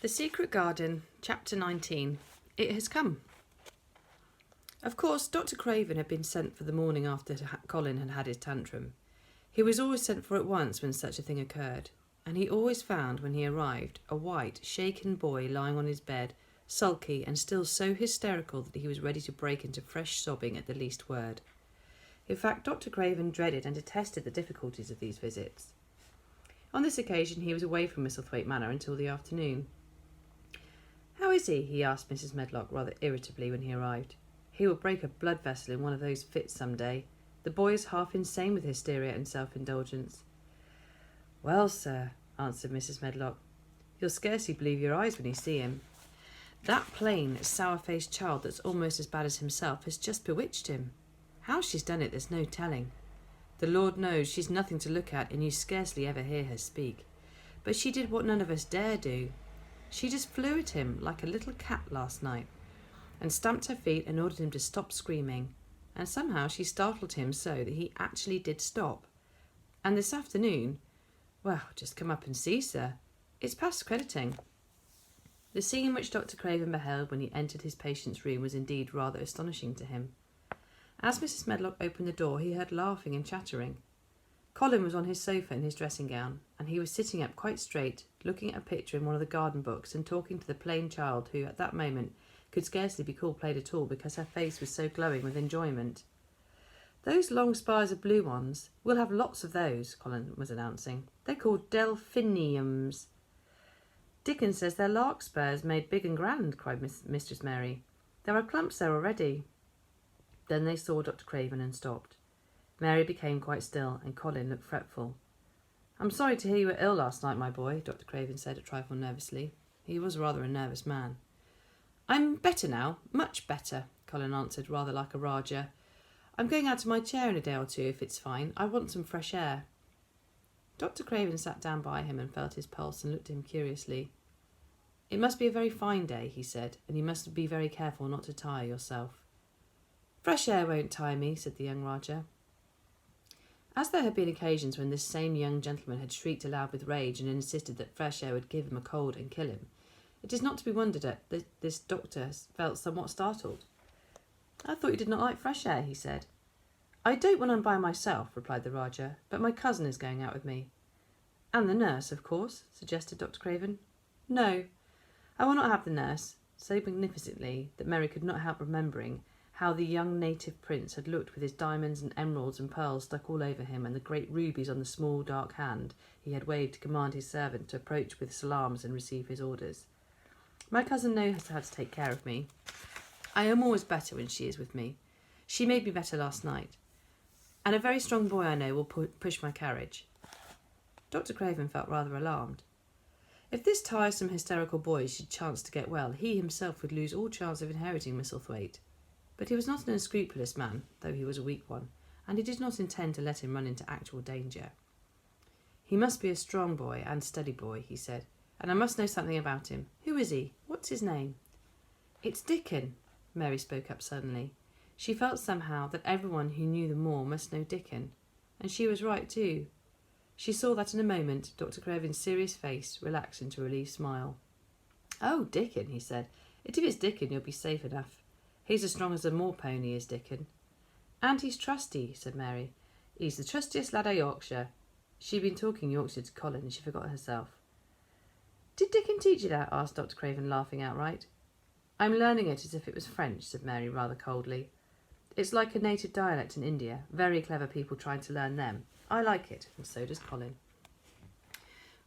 The Secret Garden, Chapter 19. It has come. Of course, Dr. Craven had been sent for the morning after Colin had had his tantrum. He was always sent for at once when such a thing occurred, and he always found, when he arrived, a white, shaken boy lying on his bed, sulky and still so hysterical that he was ready to break into fresh sobbing at the least word. In fact, Dr. Craven dreaded and detested the difficulties of these visits. On this occasion he was away from Misselthwaite Manor until the afternoon. "How is he?" he asked Mrs. Medlock rather irritably when he arrived. "He will break a blood vessel in one of those fits some day. The boy is half insane with hysteria and self-indulgence." "Well, sir," answered Mrs. Medlock, "you'll scarcely believe your eyes when you see him. That plain, sour-faced child that's almost as bad as himself has just bewitched him. How she's done it there's no telling. The Lord knows she's nothing to look at, and you scarcely ever hear her speak. But she did what none of us dare do. She just flew at him like a little cat last night, and stamped her feet and ordered him to stop screaming. And somehow she startled him so that he actually did stop. And this afternoon, well, just come up and see, sir. It's past crediting." The scene which Dr. Craven beheld when he entered his patient's room was indeed rather astonishing to him. As Mrs. Medlock opened the door, he heard laughing and chattering. Colin was on his sofa in his dressing gown, and he was sitting up quite straight, looking at a picture in one of the garden books and talking to the plain child who, at that moment, could scarcely be called plain at all because her face was so glowing with enjoyment. "Those long spires of blue ones, we'll have lots of those," Colin was announcing. "They're called delphiniums." "Dickon says they're larkspurs made big and grand," cried Mistress Mary. "There are clumps there already." Then they saw Dr. Craven and stopped. Mary became quite still, and Colin looked fretful. "I'm sorry to hear you were ill last night, my boy," Dr. Craven said a trifle nervously. He was rather a nervous man. "I'm better now, much better," Colin answered, rather like a Rajah. "I'm going out of my chair in a day or two, if it's fine. I want some fresh air." Dr. Craven sat down by him and felt his pulse and looked at him curiously. "It must be a very fine day," he said, "and you must be very careful not to tire yourself." "Fresh air won't tire me," said the young Rajah. As there had been occasions when this same young gentleman had shrieked aloud with rage and insisted that fresh air would give him a cold and kill him, it is not to be wondered at that this doctor felt somewhat startled. "I thought you did not like fresh air," he said. "I don't when I'm by myself," replied the Rajah, "but my cousin is going out with me." "And the nurse, of course," suggested Dr. Craven. "No, I will not have the nurse," so magnificently that Mary could not help remembering how the young native prince had looked with his diamonds and emeralds and pearls stuck all over him, and the great rubies on the small dark hand he had waved to command his servant to approach with salams and receive his orders. "My cousin knows how to take care of me. I am always better when she is with me. She made me better last night. And a very strong boy I know will push my carriage." Dr. Craven felt rather alarmed. If this tiresome hysterical boy should chance to get well, he himself would lose all chance of inheriting Misselthwaite. But he was not an unscrupulous man, though he was a weak one, and he did not intend to let him run into actual danger. "He must be a strong boy and steady boy," he said, "and I must know something about him. Who is he? What's his name?" "It's Dickon," Mary spoke up suddenly. She felt somehow that everyone who knew the moor must know Dickon, and she was right too. She saw that in a moment Dr. Craven's serious face relaxed into a relieved smile. "Oh, Dickon," he said. "If it's Dickon, you'll be safe enough. He's as strong as a moor pony, is Dickon." "And he's trusty," said Mary. "He's the trustiest lad of Yorkshire." She had been talking Yorkshire to Colin, and she forgot herself. "Did Dickon teach you that?" asked Dr. Craven, laughing outright. "I'm learning it as if it was French," said Mary rather coldly. "It's like a native dialect in India. Very clever people trying to learn them. I like it, and so does Colin."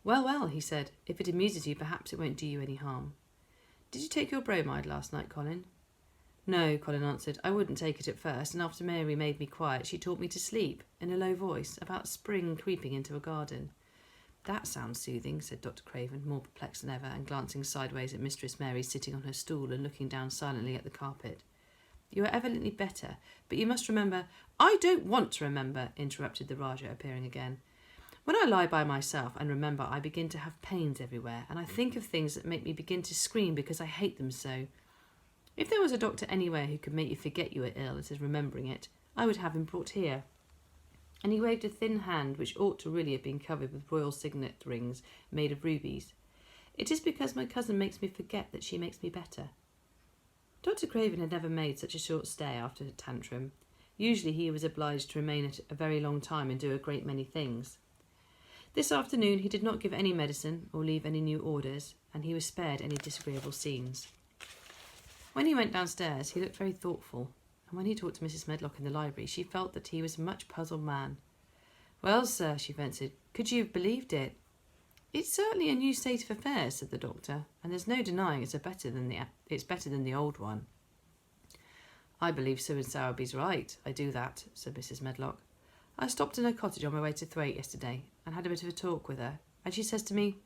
"Well, well," he said, "if it amuses you, perhaps it won't do you any harm. Did you take your bromide last night, Colin?" "No," Colin answered. "I wouldn't take it at first, and after Mary made me quiet, she taught me to sleep, in a low voice, about spring creeping into a garden." "That sounds soothing," said Dr. Craven, more perplexed than ever, and glancing sideways at Mistress Mary sitting on her stool and looking down silently at the carpet. "You are evidently better, but you must remember—" "I don't want to remember," interrupted the Rajah, appearing again. "When I lie by myself and remember, I begin to have pains everywhere, and I think of things that make me begin to scream because I hate them so. If there was a doctor anywhere who could make you forget you were ill instead of remembering it, I would have him brought here." And he waved a thin hand which ought to really have been covered with royal signet rings made of rubies. It is because my cousin makes me forget that she makes me better. Dr. Craven had never made such a short stay after a tantrum. Usually he was obliged to remain at a very long time and do a great many things. This afternoon he did not give any medicine or leave any new orders, and he was spared any disagreeable scenes. When he went downstairs he looked very thoughtful, and when he talked to Mrs. Medlock in the library she felt that he was a much puzzled man. "Well, sir," she ventured, "could you have believed it?" "It's certainly a new state of affairs," said the doctor, "and there's no denying it's better than the old one." "I believe Sir and Sowerby's right, I do that," said Mrs. Medlock. "I stopped in her cottage on my way to Thwaite yesterday and had a bit of a talk with her, and she says to me,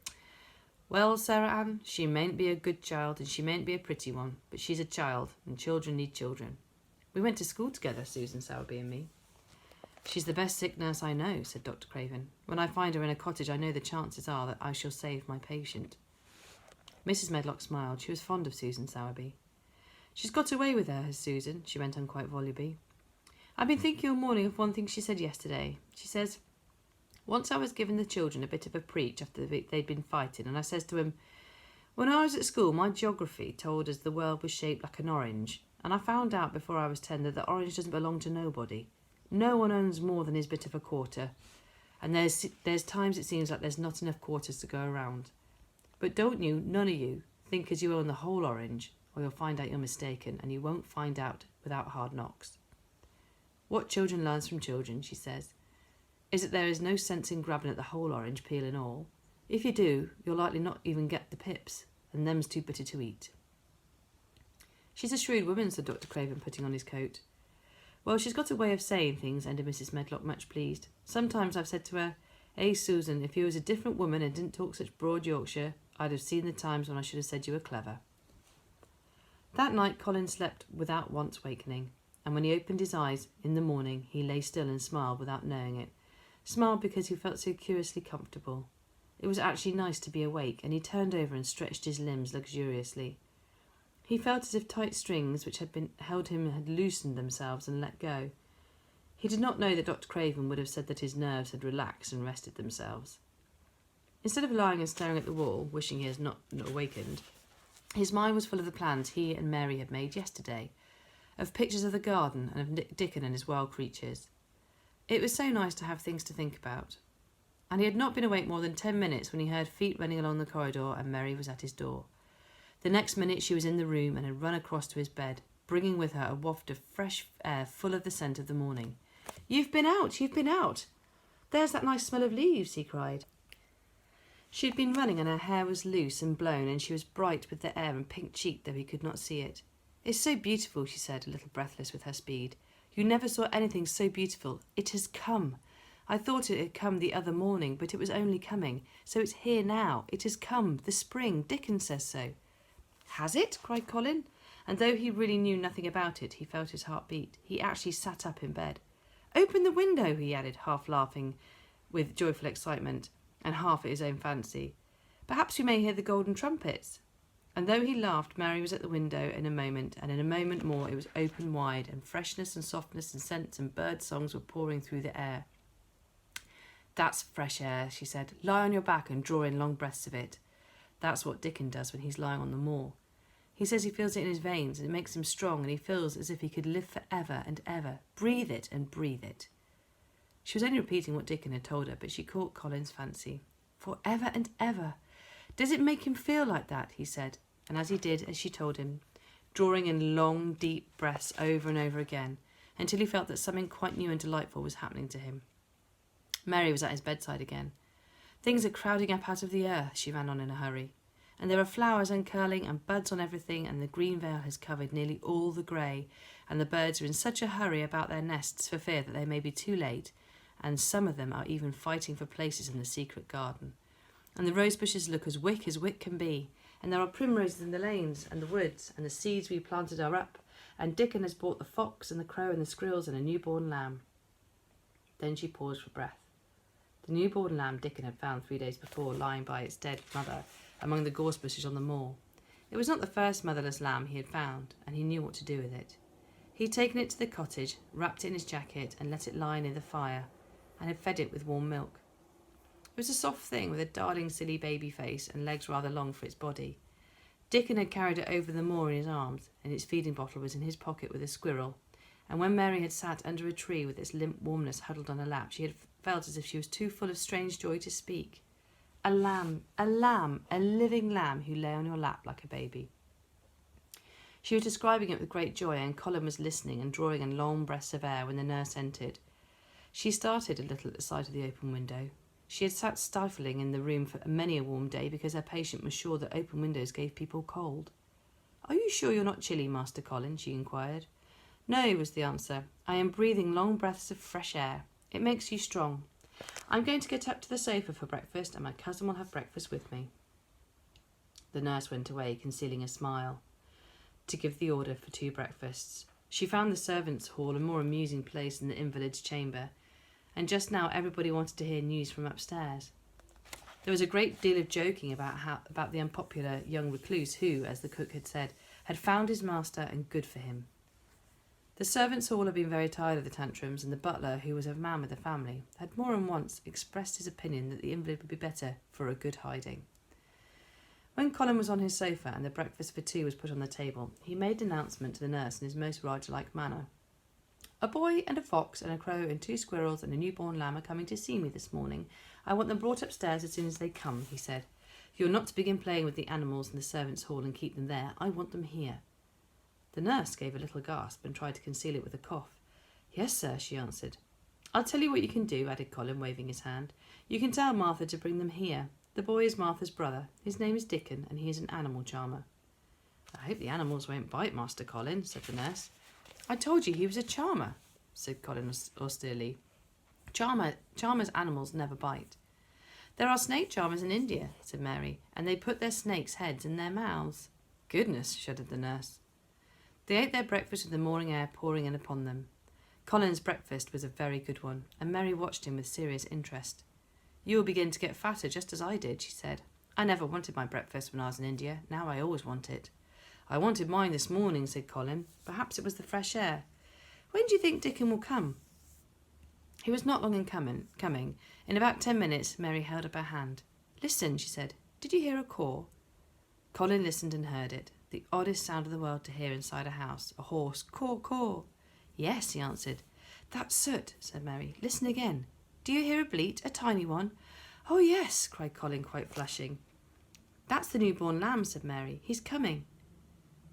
'Well, Sarah Ann, she mayn't be a good child and she mayn't be a pretty one, but she's a child, and children need children.' We went to school together, Susan Sowerby and me." "She's the best sick nurse I know," said Dr. Craven. "When I find her in a cottage I know the chances are that I shall save my patient." Mrs. Medlock smiled. She was fond of Susan Sowerby. "She's got away with her, has Susan," she went on quite volubly. "I've been thinking all morning of one thing she said yesterday. She says, 'Once I was giving the children a bit of a preach after they'd been fighting, and I says to 'em, when I was at school my geography told us the world was shaped like an orange, and I found out before I was 10 that the orange doesn't belong to nobody. No one owns more than his bit of a quarter, and there's times it seems like there's not enough quarters to go around. But don't you, none of you, think as you own the whole orange, or you'll find out you're mistaken, and you won't find out without hard knocks. What children learns from children,' she says, 'is that there is no sense in grabbing at the whole orange, peel and all. If you do, you'll likely not even get the pips, and them's too bitter to eat.'" "She's a shrewd woman," said Dr. Craven, putting on his coat. "Well, she's got a way of saying things," ended Mrs. Medlock, much pleased. "Sometimes I've said to her, 'Susan, if you was a different woman and didn't talk such broad Yorkshire, I'd have seen the times when I should have said you were clever.'" That night Colin slept without once wakening, and when he opened his eyes in the morning he lay still and smiled without knowing it. Smiled because he felt so curiously comfortable. It was actually nice to be awake, and he turned over and stretched his limbs luxuriously. He felt as if tight strings which had been held him had loosened themselves and let go. He did not know that Dr. Craven would have said that his nerves had relaxed and rested themselves. Instead of lying and staring at the wall, wishing he had not awakened, his mind was full of the plans he and Mary had made yesterday, of pictures of the garden and of Dickon and his wild creatures. It was so nice to have things to think about. And he had not been awake more than 10 minutes when he heard feet running along the corridor and Mary was at his door. The next minute she was in the room and had run across to his bed, bringing with her a waft of fresh air full of the scent of the morning. "You've been out! You've been out! There's that nice smell of leaves!" he cried. She had been running and her hair was loose and blown, and she was bright with the air and pink-cheeked though he could not see it. "It's so beautiful," she said, a little breathless with her speed. "You never saw anything so beautiful. It has come. I thought it had come the other morning, but it was only coming. So it's here now. It has come. The spring. Dickon says so." "Has it?" cried Colin, and though he really knew nothing about it, he felt his heart beat. He actually sat up in bed. "Open the window," he added, half laughing with joyful excitement, and half at his own fancy. "Perhaps we may hear the golden trumpets." And though he laughed, Mary was at the window in a moment, and in a moment more it was open wide, and freshness and softness and scents and bird songs were pouring through the air. "That's fresh air," she said. "Lie on your back and draw in long breaths of it. That's what Dickon does when he's lying on the moor. He says he feels it in his veins, and it makes him strong, and he feels as if he could live for ever and ever. Breathe it and breathe it." She was only repeating what Dickon had told her, but she caught Colin's fancy. "For ever and ever. Does it make him feel like that?" he said, and as he did, as she told him, drawing in long, deep breaths over and over again, until he felt that something quite new and delightful was happening to him. Mary was at his bedside again. "Things are crowding up out of the earth," she ran on in a hurry, "and there are flowers uncurling and buds on everything, and the green veil has covered nearly all the grey, and the birds are in such a hurry about their nests for fear that they may be too late, and some of them are even fighting for places in the secret garden. And the rose bushes look as wick can be, and there are primroses in the lanes and the woods, and the seeds we planted are up, and Dickon has brought the fox and the crow and the squirrels and a newborn lamb." Then she paused for breath. The newborn lamb Dickon had found 3 days before, lying by its dead mother among the gorse bushes on the moor. It was not the first motherless lamb he had found, and he knew what to do with it. He had taken it to the cottage, wrapped it in his jacket, and let it lie near the fire, and had fed it with warm milk. was a soft thing with a darling silly baby face and legs rather long for its body. Dickon had carried it over the moor in his arms, and its feeding bottle was in his pocket with a squirrel, and when Mary had sat under a tree with its limp warmness huddled on her lap, she had felt as if she was too full of strange joy to speak. A lamb, a living lamb who lay on your lap like a baby. She was describing it with great joy, and Colin was listening and drawing in long breaths of air when the nurse entered. She started a little at the sight of the open window. She had sat stifling in the room for many a warm day because her patient was sure that open windows gave people cold. "Are you sure you're not chilly, Master Colin?" she inquired. "No," was the answer. "I am breathing long breaths of fresh air. It makes you strong. I'm going to get up to the sofa for breakfast, and my cousin will have breakfast with me." The nurse went away, concealing a smile, to give the order for 2 breakfasts. She found the servants' hall a more amusing place than the invalid's chamber, and just now everybody wanted to hear news from upstairs. There was a great deal of joking about the unpopular young recluse who, as the cook had said, had found his master and good for him. The servants' hall had been very tired of the tantrums, and the butler, who was a man with a family, had more than once expressed his opinion that the invalid would be better for a good hiding. When Colin was on his sofa and the breakfast for 2 was put on the table, he made an announcement to the nurse in his most Roger-like manner. "A boy and a fox and a crow and 2 squirrels and a newborn lamb are coming to see me this morning. I want them brought upstairs as soon as they come," he said. "You're not to begin playing with the animals in the servants' hall and keep them there. I want them here." The nurse gave a little gasp and tried to conceal it with a cough. "Yes, sir," she answered. "I'll tell you what you can do," added Colin, waving his hand. "You can tell Martha to bring them here. The boy is Martha's brother. His name is Dickon, and he is an animal charmer." "I hope the animals won't bite, Master Colin," said the nurse. "I told you he was a charmer," said Colin austerely. Charmers' animals never bite." "There are snake charmers in India," said Mary, "and they put their snakes' heads in their mouths." "Goodness," shuddered the nurse. They ate their breakfast with the morning air pouring in upon them. Colin's breakfast was a very good one, and Mary watched him with serious interest. "You will begin to get fatter just as I did," she said. "I never wanted my breakfast when I was in India. Now I always want it." "I wanted mine this morning," said Colin. "Perhaps it was the fresh air. When do you think Dickon will come?" He was not long in coming. In about 10 minutes, Mary held up her hand. "Listen," she said. "Did you hear a caw?" Colin listened and heard it. The oddest sound of the world to hear inside a house. A hoarse caw, caw. "Yes," he answered. "That's Soot," said Mary. "Listen again. Do you hear a bleat, a tiny one?" "Oh, yes," cried Colin, quite flushing. "That's the newborn lamb," said Mary. "He's coming."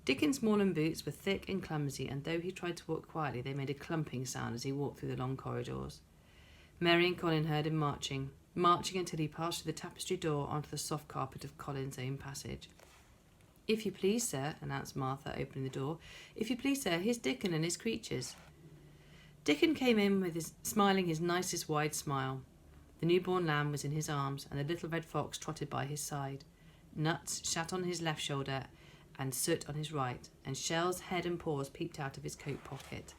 Dickon's Moorland boots were thick and clumsy, and though he tried to walk quietly, they made a clumping sound as he walked through the long corridors. Mary and Colin heard him marching until he passed through the tapestry door onto the soft carpet of Colin's own passage. "If you please, sir," announced Martha, opening the door. "If you please, sir, here's Dickon and his creatures." Dickon came in smiling his nicest wide smile. The newborn lamb was in his arms, and the little red fox trotted by his side. Nuts sat on his left shoulder, and Soot on his right, and Shell's head and paws peeped out of his coat pocket.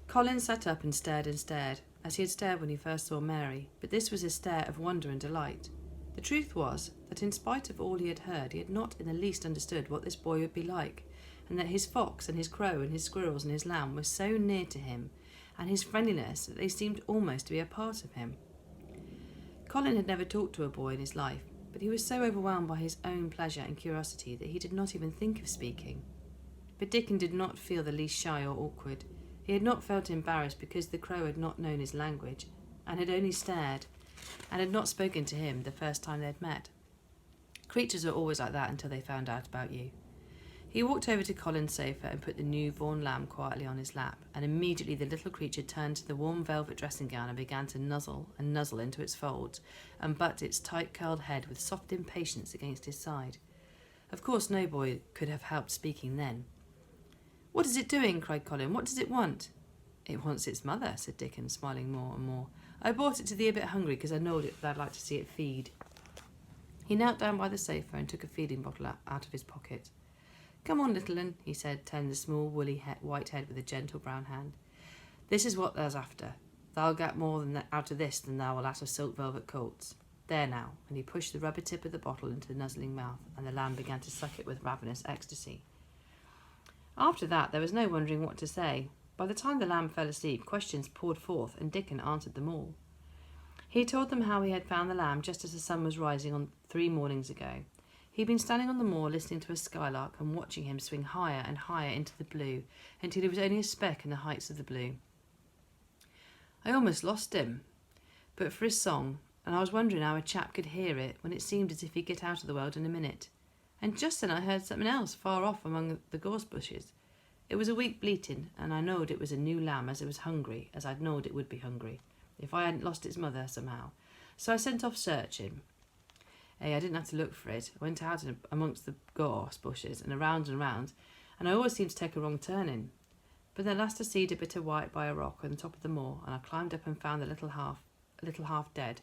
Colin sat up and stared, as he had stared when he first saw Mary, but this was a stare of wonder and delight. The truth was that in spite of all he had heard, he had not in the least understood what this boy would be like, and that his fox and his crow and his squirrels and his lamb were so near to him, and his friendliness, that they seemed almost to be a part of him. Colin had never talked to a boy in his life, but he was so overwhelmed by his own pleasure and curiosity that he did not even think of speaking. But Dickon did not feel the least shy or awkward. He had not felt embarrassed because the crow had not known his language, and had only stared, and had not spoken to him the first time they had met. Creatures are always like that until they found out about you. He walked over to Colin's sofa and put the newborn lamb quietly on his lap, and immediately the little creature turned to the warm velvet dressing gown and began to nuzzle into its folds, and butt its tight-curled head with soft impatience against his side. Of course no boy could have helped speaking then. "What is it doing?" cried Colin. "What does it want?" "It wants its mother," said Dickon, smiling more and more. "I brought it to thee a bit hungry because I knowed that I'd like to see it feed." He knelt down by the sofa and took a feeding bottle out of his pocket. "Come on, little un," he said, turning the small woolly white head with a gentle brown hand. "This is what thou's after. Thou'll get more out of this than thou will out of silk velvet coats. There now," and he pushed the rubber tip of the bottle into the nuzzling mouth, and the lamb began to suck it with ravenous ecstasy. After that there was no wondering what to say. By the time the lamb fell asleep, questions poured forth, and Dickon answered them all. He told them how he had found the lamb just as the sun was rising on 3 mornings ago. He'd been standing on the moor listening to a skylark and watching him swing higher and higher into the blue until he was only a speck in the heights of the blue. I almost lost him, but for his song, and I was wondering how a chap could hear it when it seemed as if he'd get out of the world in a minute. And just then I heard something else far off among the gorse bushes. It was a weak bleating, and I knowed it was a new lamb as it was hungry, as I'd knowed it would be hungry, if I hadn't lost its mother somehow. So I sent off searching. I didn't have to look for it. I went out amongst the gorse bushes and around, and I always seemed to take a wrong turning. But then last I seed a bit of white by a rock on the top of the moor, and I climbed up and found the little half dead,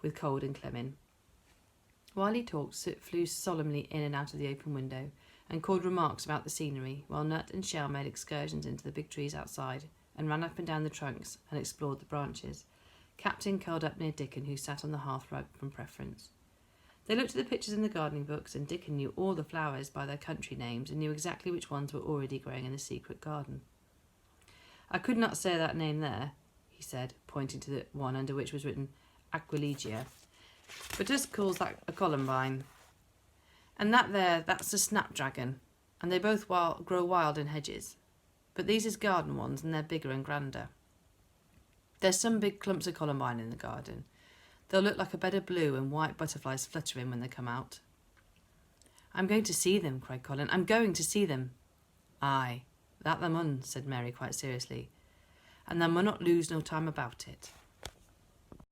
with cold and clemming. While he talked, Soot flew solemnly in and out of the open window, and called remarks about the scenery, while Nut and Shell made excursions into the big trees outside, and ran up and down the trunks, and explored the branches. Captain curled up near Dickon, who sat on the hearth rug from preference. They looked at the pictures in the gardening books, and Dickon knew all the flowers by their country names, and knew exactly which ones were already growing in the secret garden. "I could not say that name there," he said, pointing to the one under which was written Aquilegia, "but just calls that a columbine. And that there, that's a snapdragon, and they both grow wild in hedges. But these is garden ones, and they're bigger and grander. There's some big clumps of columbine in the garden. They'll look like a bed of blue and white butterflies fluttering when they come out." "I'm going to see them," cried Colin. "I'm going to see them." "Aye, that thou mun," said Mary quite seriously. "And thou munnot lose no time about it."